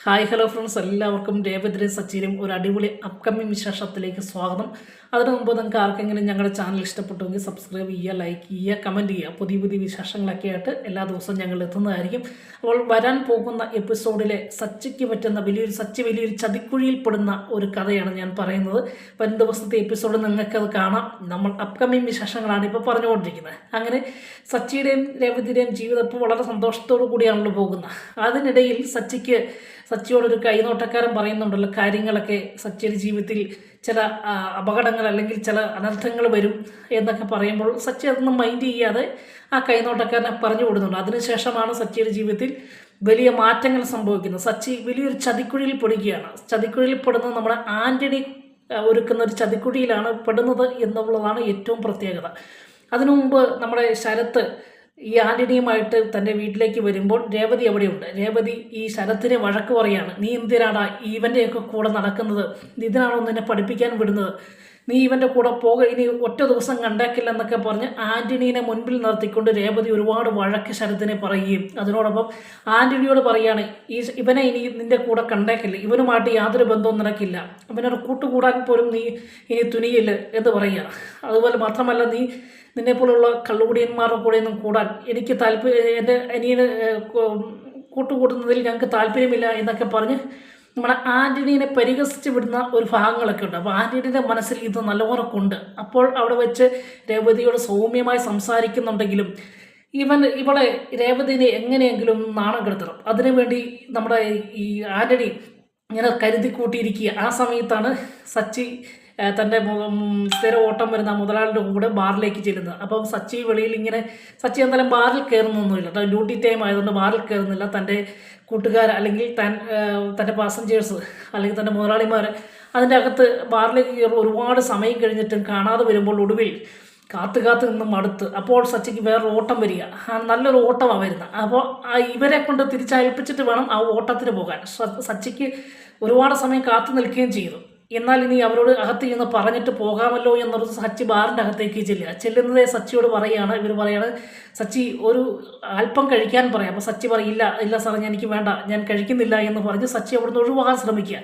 Hi hello friends, എല്ലാവർക്കും രേവതിയും സച്ചിനും ഒരു അടിപൊളി അപ്കമ്മിങ് വിശേഷത്തിലേക്ക് സ്വാഗതം. അതിനു മുമ്പ് നിങ്ങൾക്ക് ആർക്കെങ്കിലും ഞങ്ങളുടെ ചാനൽ ഇഷ്ടപ്പെട്ടുവെങ്കിൽ സബ്സ്ക്രൈബ് ചെയ്യുക, ലൈക്ക് ചെയ്യുക, കമൻറ്റ് ചെയ്യുക. പുതിയ പുതിയ വിശേഷങ്ങളൊക്കെ ആയിട്ട് എല്ലാ ദിവസവും ഞങ്ങൾ എത്തുന്നതായിരിക്കും. അപ്പോൾ വരാൻ പോകുന്ന എപ്പിസോഡിലെ സച്ചിക്ക് പറ്റുന്ന വലിയൊരു ചതിക്കുഴിയിൽപ്പെടുന്ന ഒരു കഥയാണ് ഞാൻ പറയുന്നത്. വരും ദിവസത്തെ എപ്പിസോഡ് നിങ്ങൾക്കത് കാണാം. നമ്മൾ അപ്കമ്മിങ് വിശേഷങ്ങളാണ് ഇപ്പോൾ പറഞ്ഞുകൊണ്ടിരിക്കുന്നത്. അങ്ങനെ സച്ചിയുടെയും രേവതിയുടെയും ജീവിതം ഇപ്പോൾ വളരെ സന്തോഷത്തോടു കൂടിയാണല്ലോ പോകുന്നത്. അതിനിടയിൽ സച്ചിയോടൊരു കൈനോട്ടക്കാരൻ പറയുന്നുണ്ടല്ലോ കാര്യങ്ങളൊക്കെ, സച്ചിയുടെ ജീവിതത്തിൽ ചില അപകടങ്ങൾ അല്ലെങ്കിൽ ചില അനർത്ഥങ്ങൾ വരും എന്നൊക്കെ പറയുമ്പോൾ സച്ചി അതൊന്നും മൈൻഡ് ചെയ്യാതെ ആ കൈനോട്ടക്കാരനെ പറഞ്ഞു വിടുന്നുണ്ട്. അതിനുശേഷമാണ് സച്ചിയുടെ ജീവിതത്തിൽ വലിയ മാറ്റങ്ങൾ സംഭവിക്കുന്നത്. സച്ചി വലിയൊരു ചതിക്കുഴിയിൽ പെടുകയാണ്. ചതിക്കുഴിയിൽ പെടുന്നത് നമ്മുടെ ആൻ്റണി ഒരുക്കുന്ന ഒരു ചതിക്കുഴിയിലാണ് പെടുന്നത് എന്നുള്ളതാണ് ഏറ്റവും പ്രത്യേകത. അതിനു മുമ്പ് നമ്മുടെ ശരത്ത് ഈ ആൻ്റണിയുമായിട്ട് തൻ്റെ വീട്ടിലേക്ക് വരുമ്പോൾ രേവതി എവിടെയുണ്ട്. രേവതി ഈ ശരത്തിനെ വഴക്ക് പറയാണ്. നീ എന്തിനാടാ ഇവൻ്റെയൊക്കെ കൂടെ നടക്കുന്നത്? ഇതിനാണോ നിന്നെ പഠിപ്പിക്കാൻ വിടുന്നത്? നീ ഇവൻ്റെ കൂടെ ഇനി ഒറ്റ ദിവസം കണ്ടേക്കില്ലെന്നൊക്കെ പറഞ്ഞ് ആൻ്റണീനെ മുൻപിൽ നിർത്തിക്കൊണ്ട് രേവതി ഒരുപാട് വഴക്ക് ശരത്തിനെ പറയുകയും അതിനോടൊപ്പം ആൻ്റണിയോട് പറയുകയാണ്, ഇവനെ ഇനി നിൻ്റെ കൂടെ കണ്ടേക്കില്ല, ഇവനുമായിട്ട് യാതൊരു ബന്ധവും നിനക്കില്ല, ഇവനൊരു കൂട്ടുകൂടാൻ പോലും നീ ഇനി തുനിയില്ല എന്ന് പറയുകയാണ്. അതുപോലെ മാത്രമല്ല, നിന്നെപ്പോലുള്ള കള്ളുകുടിയന്മാരുടെ കൂടെയൊന്നും കൂടാൻ എനിക്ക് എൻ്റെ അനിയന് കൂട്ടുകൂടുന്നതിൽ ഞങ്ങൾക്ക് താല്പര്യമില്ല എന്നൊക്കെ പറഞ്ഞ് നമ്മുടെ ആൻ്റണീനെ പരിഹസിച്ച് വിടുന്ന ഒരു ഭാഗങ്ങളൊക്കെ ഉണ്ട്. അപ്പോൾ ആൻ്റണീൻ്റെ മനസ്സിൽ ഇത് നല്ലപോലെ കൊണ്ട് അപ്പോൾ അവിടെ വെച്ച് രേവതിയോട് സൗമ്യമായി സംസാരിക്കുന്നുണ്ടെങ്കിലും ഇവളെ രേവതിനെ എങ്ങനെയെങ്കിലും നാണം കെടുത്തണം. അതിനുവേണ്ടി നമ്മുടെ ഈ ആൻ്റണി ഇങ്ങനെ കരുതി കൂട്ടിയിരിക്കുക. ആ സമയത്താണ് സച്ചി തൻ്റെ സ്ഥിര ഓട്ടം വരുന്ന മുതലാളിയുടെ കൂടെ ബാറിലേക്ക് ചെല്ലുന്നത്. അപ്പം സച്ചി വെളിയിൽ സച്ചി എന്തായാലും ബാറിൽ കയറുന്നൊന്നുമില്ല, ഡ്യൂട്ടി ടൈം ആയതുകൊണ്ട് ബാറിൽ കയറുന്നില്ല. തൻ്റെ കൂട്ടുകാർ അല്ലെങ്കിൽ തൻ്റെ പാസഞ്ചേഴ്സ് അല്ലെങ്കിൽ തൻ്റെ മുതലാളിമാർ അതിൻ്റെ അകത്ത് ബാറിലേക്ക് കയറുമ്പോൾ ഒരുപാട് സമയം കഴിഞ്ഞിട്ടും കാണാതെ വരുമ്പോൾ ഒടുവിൽ കാത്ത് നിന്ന് മടുത്ത് അപ്പോൾ സച്ചിക്ക് വേറൊരു ഓട്ടം വരിക. നല്ലൊരു ഓട്ടമാണ് വരുന്നത്. അപ്പോൾ ഇവരെ കൊണ്ട് തിരിച്ചയൽപ്പിച്ചിട്ട് വേണം ആ ഓട്ടത്തിന് പോകാൻ. സച്ചിക്ക് ഒരുപാട് സമയം കാത്തു നിൽക്കുകയും ചെയ്തു. എന്നാൽ ഇനി അവരോട് അകത്ത് ചെന്ന് പറഞ്ഞിട്ട് പോകാമല്ലോ എന്നൊരു സച്ചി ബാറിൻ്റെ അകത്തേക്ക് ചെല്ലുന്നതേ സച്ചിയോട് ഇവർ പറയാണ് സച്ചി ഒരു അല്പം കഴിക്കാൻ പറയാം. അപ്പോൾ സച്ചി പറയില്ല, ഇല്ല സാറേ എനിക്ക് വേണ്ട, ഞാൻ കഴിക്കുന്നില്ല എന്ന് പറഞ്ഞ് സച്ചി അവിടുന്ന് ഒഴിവാക്കാൻ ശ്രമിക്കുക.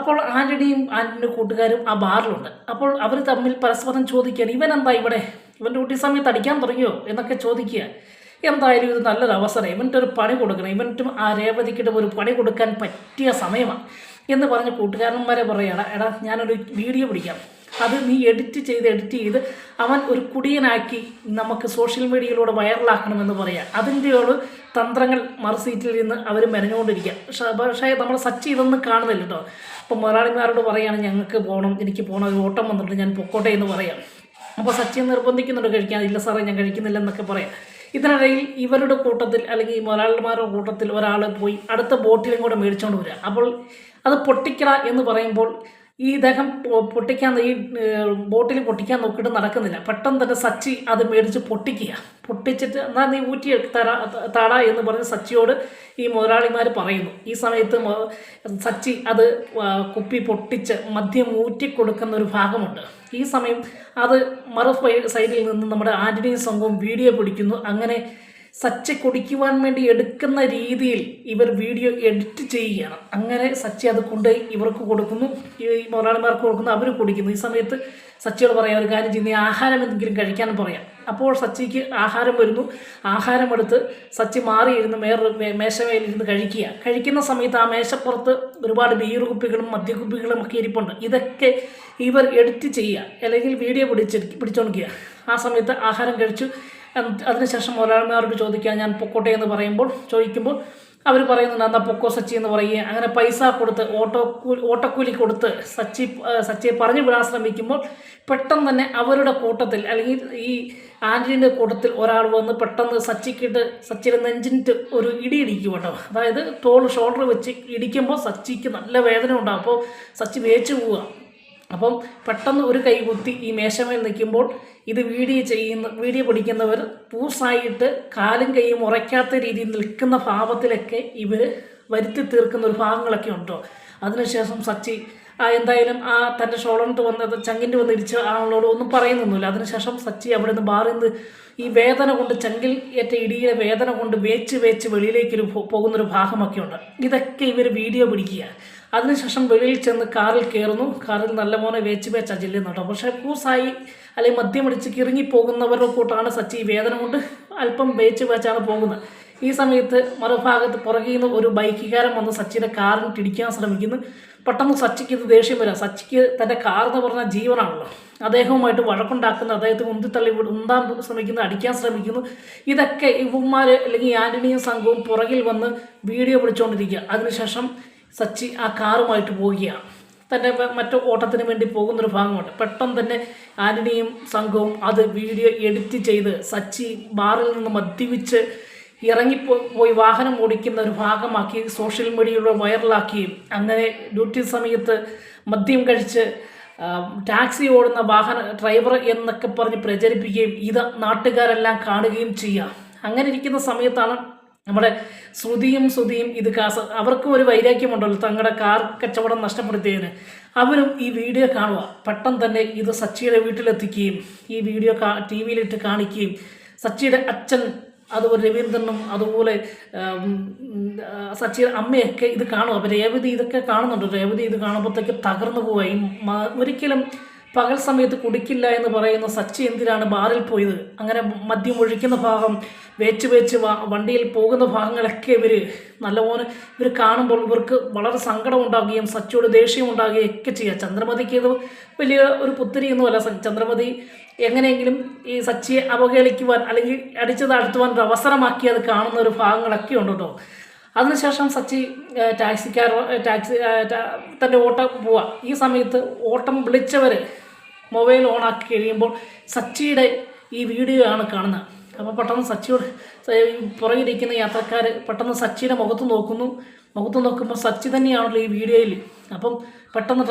അപ്പോൾ ആൻ്റണിയുടെ കൂട്ടുകാരും ആ ബാറിലുണ്ട്. അപ്പോൾ അവർ തമ്മിൽ പരസ്പരം ചോദിക്കുകയാണ്, ഇവനെന്താ ഇവിടെ, ഇവൻ ഡ്യൂട്ടി സമയത്ത് അടിക്കാൻ തുടങ്ങിയോ എന്നൊക്കെ ചോദിക്കുക. എന്തായാലും ഇത് നല്ലൊരു അവസരം, ഇവൻ്റെ ഒരു പണി കൊടുക്കണം, ഇവൻറ്റും ആ രേവതിക്കിട്ടും ഒരു പണി കൊടുക്കാൻ പറ്റിയ സമയമാണ് എന്ന് പറഞ്ഞ് കൂട്ടുകാരന്മാരെ പറയുകയാണ്, എടാ ഞാനൊരു വീഡിയോ പിടിക്കാം, അത് നീ എഡിറ്റ് ചെയ്ത് അവൻ ഒരു കുടിയനാക്കി നമുക്ക് സോഷ്യൽ മീഡിയയിലൂടെ വൈറലാക്കണമെന്ന് പറയാം. അതിൻ്റെ ഒരു തന്ത്രങ്ങൾ മറുസീറ്റിൽ നിന്ന് അവർ മെനഞ്ഞുകൊണ്ടിരിക്കുക. പക്ഷേ നമ്മൾ സച്ചി ഇതൊന്നും കാണുന്നില്ല കേട്ടോ. അപ്പോൾ മുതലാളിമാരോട് പറയുകയാണ്, ഞങ്ങൾക്ക് പോകണം, എനിക്ക് പോകണം, ഒരു ഓട്ടം വന്നിട്ട് ഞാൻ പൊക്കോട്ടെ എന്ന് പറയാം. അപ്പോൾ സച്ചി നിർബന്ധിക്കുന്നുണ്ട് കഴിക്കാൻ. ഇല്ല സാറേ ഞാൻ കഴിക്കുന്നില്ല എന്നൊക്കെ പറയാം. ഇതിനിടയിൽ ഇവരുടെ കൂട്ടത്തിൽ അല്ലെങ്കിൽ ഈ മുതലാളിമാരുടെ കൂട്ടത്തിൽ ഒരാൾ പോയി അടുത്ത ബോട്ടിലും കൂടെ മേടിച്ചുകൊണ്ട് വരിക. അപ്പോൾ അത് പൊട്ടിക്കട എന്ന് പറയുമ്പോൾ ഇദ്ദേഹം ബോട്ടിൽ പൊട്ടിക്കാൻ നോക്കിയിട്ട് നടക്കുന്നില്ല. പെട്ടെന്ന് തന്നെ സച്ചി അത് മേടിച്ച് പൊട്ടിച്ചിട്ട് എന്നാൽ നീ ഊറ്റി താടാ എന്ന് പറഞ്ഞ് സച്ചിയോട് ഈ മുതലാളിമാർ പറയുന്നു. ഈ സമയത്ത് സച്ചി അത് കുപ്പി പൊട്ടിച്ച് മദ്യം ഊറ്റിക്കൊടുക്കുന്ന ഒരു ഭാഗമുണ്ട്. ഈ സമയം അത് മറു സൈഡിൽ നിന്ന് നമ്മുടെ ആൻ്റണി സംഘവും വീഡിയോ പിടിക്കുന്നു. അങ്ങനെ സച്ചി കുടിക്കുവാൻ വേണ്ടി എടുക്കുന്ന രീതിയിൽ ഇവർ വീഡിയോ എഡിറ്റ് ചെയ്യുകയാണ്. അങ്ങനെ സച്ചി അത് കൊണ്ടുപോയി ഇവർക്ക് കൊടുക്കുന്നു, ഈ മുതലാളിമാർക്ക് കൊടുക്കുന്നു, അവർ കുടിക്കുന്നു. ഈ സമയത്ത് സച്ചിയോട് പറയാം, ഒരു കാര്യം ചെയ്യുന്ന ആഹാരം എന്തെങ്കിലും കഴിക്കാൻ പറയാം. അപ്പോൾ സച്ചിക്ക് ആഹാരം വരുന്നു. ആഹാരമെടുത്ത് സച്ചി മാറിയിരുന്ന് മേശമേലിരുന്ന് കഴിക്കുന്ന സമയത്ത് ആ മേശപ്പുറത്ത് ഒരുപാട് ബീർ കുപ്പികളും മദ്യക്കുപ്പികളും ഒക്കെ ഇരിപ്പുണ്ട്. ഇതൊക്കെ ഇവർ എഡിറ്റ് ചെയ്യുക അല്ലെങ്കിൽ വീഡിയോ പിടിച്ചോണ്ടിരിക്കുക. ആ സമയത്ത് ആഹാരം കഴിച്ചു. അതിനുശേഷം മുതലാളിമാരോട് ചോദിക്കുക, ഞാൻ പൊക്കോട്ടെ എന്ന് ചോദിക്കുമ്പോൾ അവർ പറയുന്നുണ്ട്, എന്നാൽ പൊക്കോ സച്ചി എന്ന് പറയുക. അങ്ങനെ പൈസ കൊടുത്ത് ഓട്ടക്കൂലി കൊടുത്ത് സച്ചിയെ പറഞ്ഞു വിടാൻ ശ്രമിക്കുമ്പോൾ പെട്ടെന്ന് തന്നെ അവരുടെ കൂട്ടത്തിൽ അല്ലെങ്കിൽ ഈ ആൻ്റണീൻ്റെ കൂട്ടത്തിൽ ഒരാൾ വന്ന് പെട്ടെന്ന് സച്ചിയുടെ നെഞ്ചിനിട്ട് ഒരു ഇടിക്കും കേട്ടോ. അതായത് ഷോൾഡർ വെച്ച് ഇടിക്കുമ്പോൾ സച്ചിക്ക് നല്ല വേദന ഉണ്ടാകും. അപ്പോൾ സച്ചി വേച്ചു പോവുക. അപ്പം പെട്ടെന്ന് ഒരു കൈ കുത്തി ഈ മേശമേൽ നിൽക്കുമ്പോൾ ഇത് വീഡിയോ പിടിക്കുന്നവർ പൂസായിട്ട് കാലും കൈയും ഉറയ്ക്കാത്ത രീതിയിൽ നിൽക്കുന്ന ഭാവത്തിലൊക്കെ ഇവർ വരുത്തി തീർക്കുന്ന ഒരു ഭാഗങ്ങളൊക്കെ ഉണ്ടോ. അതിനുശേഷം സച്ചി എന്തായാലും തൻ്റെ ഷോളറിട്ട് വന്നത് ചങ്കിൻ്റെ വന്ന് ഇടിച്ച് ആളോട് ഒന്നും പറയുന്നൊന്നുമില്ല. അതിനുശേഷം സച്ചി അവിടെ നിന്ന് ബാറിൽ നിന്ന് ഈ വേദന കൊണ്ട് ചങ്കിൽ ഏറ്റ ഇടിയുടെ വേദന കൊണ്ട് വേച്ച് വെളിയിലേക്ക് പോകുന്നൊരു ഭാഗമൊക്കെ ഉണ്ട്. ഇതൊക്കെ ഇവർ വീഡിയോ പിടിക്കുക. അതിനുശേഷം വെളിയിൽ ചെന്ന് കാറിൽ കയറുന്നു. കാറിൽ നല്ലപോലെ വേച്ചാണ് ചെല്ലുന്നുണ്ടോ. പക്ഷേ പൂസായി അല്ലെങ്കിൽ മദ്യമടിച്ച് കിറങ്ങിപ്പോകുന്നവരുടെ കൂട്ടാണ് സച്ചി വേദന കൊണ്ട് അല്പം വേച്ചാണ് പോകുന്നത്. ഈ സമയത്ത് മറുഭാഗത്ത് പുറകിൽ നിന്ന് ഒരു ബൈക്കുകാരൻ വന്ന് സച്ചിയുടെ കാറിന് ഇടിക്കാൻ ശ്രമിക്കുന്നു. പെട്ടെന്ന് സച്ചിക്ക് ഇത് ദേഷ്യം വരാം. സച്ചിക്ക് തൻ്റെ കാർ എന്ന് പറഞ്ഞാൽ ജീവനാണല്ലോ. അദ്ദേഹവുമായിട്ട് വഴക്കുണ്ടാക്കുന്ന, അദ്ദേഹത്തെ ഉന്തിത്തള്ളി ഉന്താൻ ശ്രമിക്കുന്നു, അടിക്കാൻ ശ്രമിക്കുന്നു. ഇതൊക്കെ ഇവന്മാർ അല്ലെങ്കിൽ ആൻ്റണിയും സംഘവും പുറകിൽ വന്ന് വീഡിയോ പിടിച്ചുകൊണ്ടിരിക്കുക. അതിനുശേഷം സച്ചി ആ കാറുമായിട്ട് പോവുകയാണ്. തൻ്റെ മറ്റു ഓട്ടത്തിന് വേണ്ടി പോകുന്നൊരു ഭാഗമുണ്ട്. പെട്ടെന്ന് തന്നെ ആൻ്റണിയും സംഘവും അത് വീഡിയോ എഡിറ്റ് ചെയ്ത് സച്ചി ബാറിൽ നിന്ന് മദ്യപിച്ച് ഇറങ്ങിപ്പോയി വാഹനം ഓടിക്കുന്ന ഒരു ഭാഗമാക്കി സോഷ്യൽ മീഡിയയിലൂടെ വൈറലാക്കുകയും അങ്ങനെ ഡ്യൂട്ടി സമയത്ത് മദ്യം കഴിച്ച് ടാക്സി ഓടുന്ന വാഹന ഡ്രൈവർ എന്നൊക്കെ പറഞ്ഞ് പ്രചരിപ്പിക്കുകയും ഇത് നാട്ടുകാരെല്ലാം കാണുകയും ചെയ്യുക. അങ്ങനെ ഇരിക്കുന്ന സമയത്താണ് നമ്മുടെ ശ്രുതിയും ഇത് അവർക്കും ഒരു വൈരാഗ്യമുണ്ടല്ലോ തങ്ങളുടെ കാർ കച്ചവടം നഷ്ടപ്പെടുത്തിയതിന്. അവരും ഈ വീഡിയോ കാണുക. പെട്ടെന്ന് തന്നെ ഇത് സച്ചിയുടെ വീട്ടിലെത്തിക്കുകയും ഈ വീഡിയോ TV യിലിട്ട് കാണിക്കുകയും സച്ചിയുടെ അച്ഛൻ അതുപോലെ രവീന്ദ്രനും അതുപോലെ സച്ചിയുടെ അമ്മയൊക്കെ ഇത് കാണും. അപ്പോൾ രേവതി ഇതൊക്കെ കാണുന്നുണ്ട്. രേവതി ഇത് കാണുമ്പോഴത്തേക്ക് തകർന്നു പോവുകയും ഒരിക്കലും പകൽ സമയത്ത് കുടിക്കില്ല എന്ന് പറയുന്ന സച്ചി എന്തിനാണ് ബാറിൽ പോയത്. അങ്ങനെ മദ്യം ഒഴിക്കുന്ന ഭാഗം വേച്ച് വണ്ടിയിൽ പോകുന്ന ഭാഗങ്ങളൊക്കെ നല്ലപോലെ ഇവർ കാണുമ്പോൾ ഇവർക്ക് വളരെ സങ്കടം ഉണ്ടാകുകയും സച്ചിയോട് ദേഷ്യം ഉണ്ടാകുകയും ഒക്കെ ചെയ്യുക. ചന്ദ്രമതിക്ക് ഇത് വലിയ ഒരു പുത്തിരിയൊന്നുമല്ല. ചന്ദ്രമതി എങ്ങനെയെങ്കിലും ഈ സച്ചിയെ അവഹേളിക്കുവാൻ അല്ലെങ്കിൽ അടിച്ചു താഴ്ത്തുവാൻ ഒരു അവസരമാക്കി അത് കാണുന്ന ഒരു ഭാഗങ്ങളൊക്കെ ഉണ്ട് കേട്ടോ. അതിനുശേഷം സച്ചി ടാക്സി തൻ്റെ ഓട്ടം പോവുക. ഈ സമയത്ത് ഓട്ടം വിളിച്ചവർ മൊബൈൽ ഓണാക്കി കഴിയുമ്പോൾ സച്ചിയുടെ ഈ വീഡിയോ ആണ് കാണുന്നത്. അപ്പോൾ പെട്ടെന്ന് സച്ചിയോട് പുറകിലിരിക്കുന്ന യാത്രക്കാർ പെട്ടെന്ന് സച്ചിയുടെ മുഖത്ത് നോക്കുമ്പോൾ സച്ചി തന്നെയാണല്ലോ ഈ വീഡിയോയിൽ. അപ്പം പെട്ടെന്ന്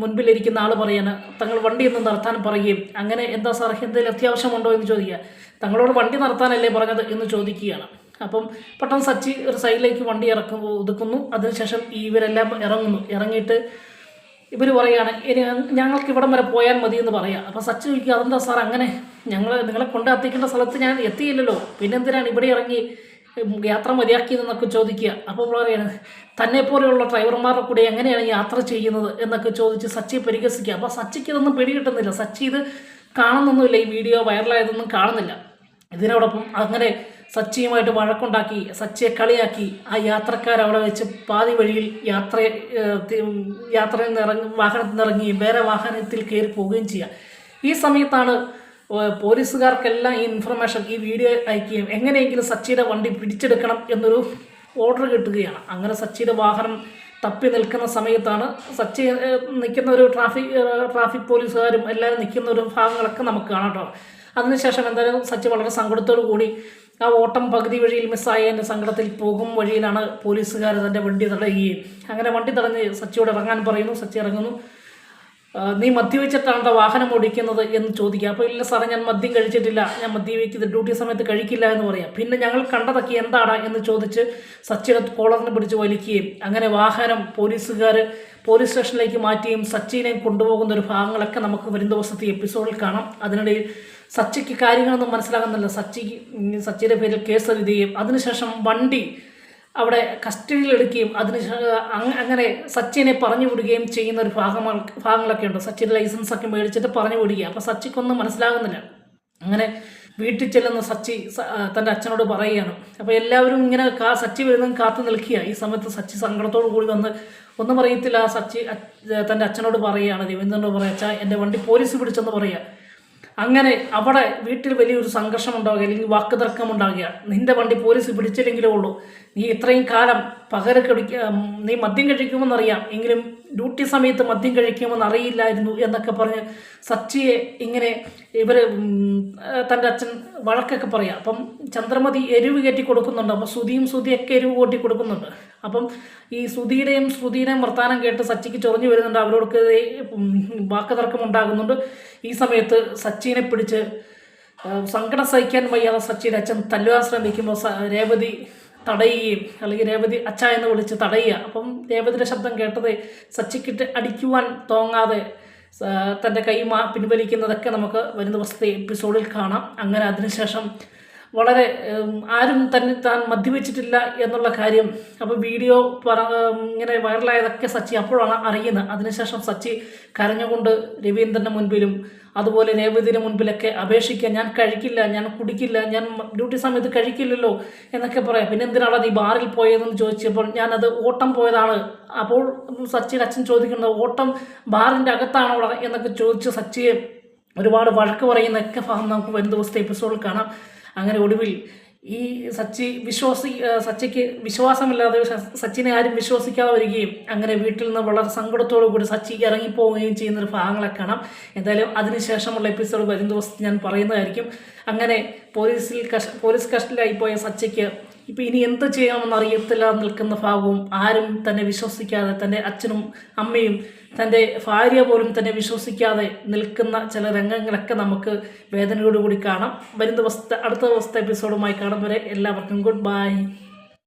മുൻപിലിരിക്കുന്ന ആൾ പറയാണ് തങ്ങൾ വണ്ടി ഒന്ന് നിർത്താൻ പറയുകയും അങ്ങനെ എന്താ സാർ എന്തെങ്കിലും അത്യാവശ്യമുണ്ടോ എന്ന് ചോദിക്കുക. തങ്ങളോട് വണ്ടി നിർത്താനല്ലേ പറഞ്ഞത് എന്ന് ചോദിക്കുകയാണ്. അപ്പം പെട്ടെന്ന് സച്ചി ഒരു സൈഡിലേക്ക് വണ്ടി ഒതുക്കുന്നു. അതിനുശേഷം ഇവരെല്ലാം ഇറങ്ങിയിട്ട് ഇവർ പറയുകയാണ് ഞങ്ങൾക്ക് ഇവിടം വരെ പോയാൽ മതി എന്ന് പറയാം. അപ്പോൾ സച്ചി ചോദിക്കുക അതെന്താ സാർ അങ്ങനെ നിങ്ങളെ കൊണ്ട് എത്തിക്കേണ്ട സ്ഥലത്ത് ഞാൻ എത്തിയില്ലല്ലോ പിന്നെന്തിനാണ് ഇവിടെ ഇറങ്ങി യാത്ര മതിയാക്കിയതെന്നൊക്കെ ചോദിക്കുക. അപ്പോൾ പറയാണ് തന്നെപ്പോലെയുള്ള ഡ്രൈവർമാരുടെ കൂടെ എങ്ങനെയാണ് യാത്ര ചെയ്യുന്നത് എന്നൊക്കെ ചോദിച്ച് സച്ചിയെ പരിഹസിക്കുക. അപ്പോൾ സച്ചിക്ക് ഇതൊന്നും പിടികിട്ടുന്നില്ല. സച്ചി ഇത് കാണുന്നൊന്നുമില്ല. ഈ വീഡിയോ വൈറലായതൊന്നും കാണുന്നില്ല. ഇതിനോടൊപ്പം അങ്ങനെ സച്ചിയുമായിട്ട് വഴക്കുണ്ടാക്കി സച്ചിയെ കളിയാക്കി ആ യാത്രക്കാരവിടെ വെച്ച് പാതി വഴിയിൽ യാത്രയിൽ നിന്ന് വാഹനത്തിൽ നിന്ന് ഇറങ്ങി വേറെ വാഹനത്തിൽ കയറി പോവുകയും ചെയ്യുക. ഈ സമയത്താണ് പോലീസുകാർക്കെല്ലാം ഈ ഇൻഫർമേഷൻ ഈ വീഡിയോ അയക്കുകയും എങ്ങനെയെങ്കിലും സച്ചിയുടെ വണ്ടി പിടിച്ചെടുക്കണം എന്നൊരു ഓർഡർ കിട്ടുകയാണ്. അങ്ങനെ സച്ചിയുടെ വാഹനം തപ്പി നിൽക്കുന്ന സമയത്താണ് സച്ചി നിൽക്കുന്ന ഒരു ട്രാഫിക് പോലീസുകാരും എല്ലാവരും നിൽക്കുന്ന ഒരു ഭാഗങ്ങളൊക്കെ നമുക്ക് കാണാം കേട്ടോ. അതിനുശേഷം എന്തായാലും സച്ചി വളരെ സങ്കടത്തോടു കൂടി ആ ഓട്ടം പകുതി വഴിയിൽ മിസ്സായതിൻ്റെ സങ്കടത്തിൽ പോകും വഴിയിലാണ് പോലീസുകാർ തൻ്റെ വണ്ടി തടയുകയും അങ്ങനെ വണ്ടി തടഞ്ഞ് സച്ചിയോട് ഇറങ്ങാൻ പറയുന്നു. സച്ചി ഇറങ്ങുന്നു. നീ മദ്യപിച്ചിട്ടാണ് വാഹനം ഓടിക്കുന്നത് എന്ന് ചോദിക്കുക. അപ്പോൾ ഇല്ല സാറേ ഞാൻ മദ്യം കഴിച്ചിട്ടില്ല, ഞാൻ മദ്യപിക്കുന്നത് ഡ്യൂട്ടി സമയത്ത് കഴിക്കില്ല എന്ന് പറയാം. പിന്നെ ഞങ്ങൾ കണ്ടതൊക്കെ എന്താടാ എന്ന് ചോദിച്ച് സച്ചിയുടെ കോളറിനെ പിടിച്ച് വലിക്കുകയും അങ്ങനെ വാഹനം പോലീസുകാർ പോലീസ് സ്റ്റേഷനിലേക്ക് മാറ്റിയും സച്ചിനെ കൊണ്ടുപോകുന്ന ഒരു ഭാഗങ്ങളൊക്കെ നമുക്ക് വരും ദിവസത്തെ എപ്പിസോഡിൽ കാണാം. അതിനിടയിൽ സച്ചിക്ക് കാര്യങ്ങളൊന്നും മനസ്സിലാകുന്നില്ല. സച്ചിയുടെ പേരിൽ കേസ് എഴുതുകയും അതിനുശേഷം വണ്ടി അവിടെ കസ്റ്റഡിയിലെടുക്കുകയും അങ്ങനെ സച്ചിനെ പറഞ്ഞു വിടുകയും ചെയ്യുന്ന ഒരു ഭാഗങ്ങളൊക്കെ ഉണ്ട്. സച്ചിയുടെ ലൈസൻസൊക്കെ മേടിച്ചിട്ട് പറഞ്ഞു വിടുക. അപ്പോൾ സച്ചിക്കൊന്നും മനസ്സിലാകുന്നില്ല. അങ്ങനെ വീട്ടിൽ ചെല്ലുന്ന സച്ചി തൻ്റെ അച്ഛനോട് പറയുകയാണ്. അപ്പോൾ എല്ലാവരും ഇങ്ങനെ സച്ചി വരുന്നതും കാത്തു നിൽക്കുക. ഈ സമയത്ത് സച്ചി സങ്കടത്തോടു കൂടി വന്ന് ഒന്നും പറയത്തില്ല. സച്ചി തൻ്റെ അച്ഛനോട് പറയുകയാണ്, രവീന്ദ്രനോട് പറയുക, അച്ഛാ എൻ്റെ വണ്ടി പോലീസ് പിടിച്ചെന്ന് പറയുക. അങ്ങനെ അവിടെ വീട്ടിൽ വലിയൊരു സംഘർഷം ഉണ്ടാവുക അല്ലെങ്കിൽ വാക്കുതർക്കം ഉണ്ടാകുക. നിൻ്റെ വണ്ടി പോലീസ് പിടിച്ചില്ലെങ്കിലേ ഉള്ളൂ, നീ ഇത്രയും കാലം നീ മദ്യം കഴിക്കുമെന്നറിയാം എങ്കിലും ഡ്യൂട്ടി സമയത്ത് മദ്യം കഴിക്കുമെന്ന് അറിയില്ലായിരുന്നു എന്നൊക്കെ പറഞ്ഞ് സച്ചിയെ ഇങ്ങനെ ഇവർ തൻ്റെ അച്ഛൻ വഴക്കൊക്കെ പറയാം. അപ്പം ചന്ദ്രമതി എരിവ് കയറ്റി കൊടുക്കുന്നുണ്ട്. അപ്പോൾ ശ്രുതിയൊക്കെ എരിവ് കൂട്ടി കൊടുക്കുന്നുണ്ട്. അപ്പം ഈ ശ്രുതിയുടെയും വർത്താനം കേട്ട് സച്ചിക്ക് ചൊറിഞ്ഞു വരുന്നുണ്ട്. അവരോടൊക്കെ വാക്കുതർക്കം ഉണ്ടാകുന്നുണ്ട്. ഈ സമയത്ത് സച്ചിനെ പിടിച്ച് സങ്കടം സഹിക്കാൻ വയ്യാതെ സച്ചിയുടെ അച്ഛൻ തല്ലുവാൻ ശ്രമിക്കുമ്പോൾ രേവതി തടയുകയും അല്ലെങ്കിൽ രേവതി അച്ഛ എന്ന് വിളിച്ച് തടയുക. അപ്പം രേവതിയുടെ ശബ്ദം കേട്ടത് സച്ചിക്കിട്ട് അടിക്കുവാൻ തോന്നാതെ തൻ്റെ കൈ പിൻവലിക്കുന്നതൊക്കെ നമുക്ക് വരും ദിവസത്തെ എപ്പിസോഡിൽ കാണാം. അങ്ങനെ അതിനുശേഷം വളരെ ആരും തന്നെ താൻ മദ്യപിച്ചിട്ടില്ല എന്നുള്ള കാര്യം അപ്പോൾ വീഡിയോ ഇങ്ങനെ വൈറലായതൊക്കെ സച്ചി അപ്പോഴാണ് അറിയുന്നത്. അതിനുശേഷം സച്ചി കരഞ്ഞുകൊണ്ട് രവീന്ദ്രൻ്റെ മുൻപിലും അതുപോലെ രേവതിയുടെ മുൻപിലൊക്കെ അപേക്ഷിക്കുക, ഞാൻ കഴിക്കില്ല, ഞാൻ കുടിക്കില്ല, ഞാൻ ഡ്യൂട്ടി സമയത്ത് കഴിക്കില്ലല്ലോ എന്നൊക്കെ പറയാം. പിന്നെ എന്തിനാണ് നീ ബാറിൽ പോയതെന്ന് ചോദിച്ചപ്പോൾ ഞാനത് ഓട്ടം പോയതാണ്. അപ്പോൾ സച്ചിയുടെ അച്ഛൻ ചോദിക്കുന്നത് ഓട്ടം ബാറിൻ്റെ അകത്താണോ എന്നൊക്കെ ചോദിച്ച് സച്ചിയെ ഒരുപാട് വഴക്ക് പറയുന്നതൊക്കെ ഭാഗം നമുക്ക് വരും ദിവസത്തെ എപ്പിസോഡിൽ കാണാം. അങ്ങനെ ഒടുവിൽ ഈ സച്ചിക്ക് വിശ്വാസമില്ലാതെ സച്ചിനെ ആരും വിശ്വസിക്കാതെ വരികയും അങ്ങനെ വീട്ടിൽ നിന്ന് വളരെ സങ്കടത്തോടു കൂടി സച്ചി ഇറങ്ങിപ്പോവുകയും ചെയ്യുന്നൊരു ഭാഗങ്ങളെ കാണാം. എന്തായാലും അതിനുശേഷമുള്ള എപ്പിസോഡ് വരും ദിവസം ഞാൻ പറയുന്നതായിരിക്കും. അങ്ങനെ പോലീസ് കസ്റ്റഡിയിലായിപ്പോയ സച്ചിക്ക് ഇപ്പം ഇനി എന്ത് ചെയ്യാമെന്ന് അറിയത്തില്ല നിൽക്കുന്ന ഭാഗവും ആരും തന്നെ വിശ്വസിക്കാതെ തൻ്റെ അച്ഛനും അമ്മയും തൻ്റെ ഭാര്യ പോലും തന്നെ വിശ്വസിക്കാതെ നിൽക്കുന്ന ചില രംഗങ്ങളൊക്കെ നമുക്ക് വേദനയോടുകൂടി കാണാം. അടുത്ത ദിവസത്തെ എപ്പിസോഡുമായി കാണും വരെ എല്ലാവർക്കും ഗുഡ് ബൈ.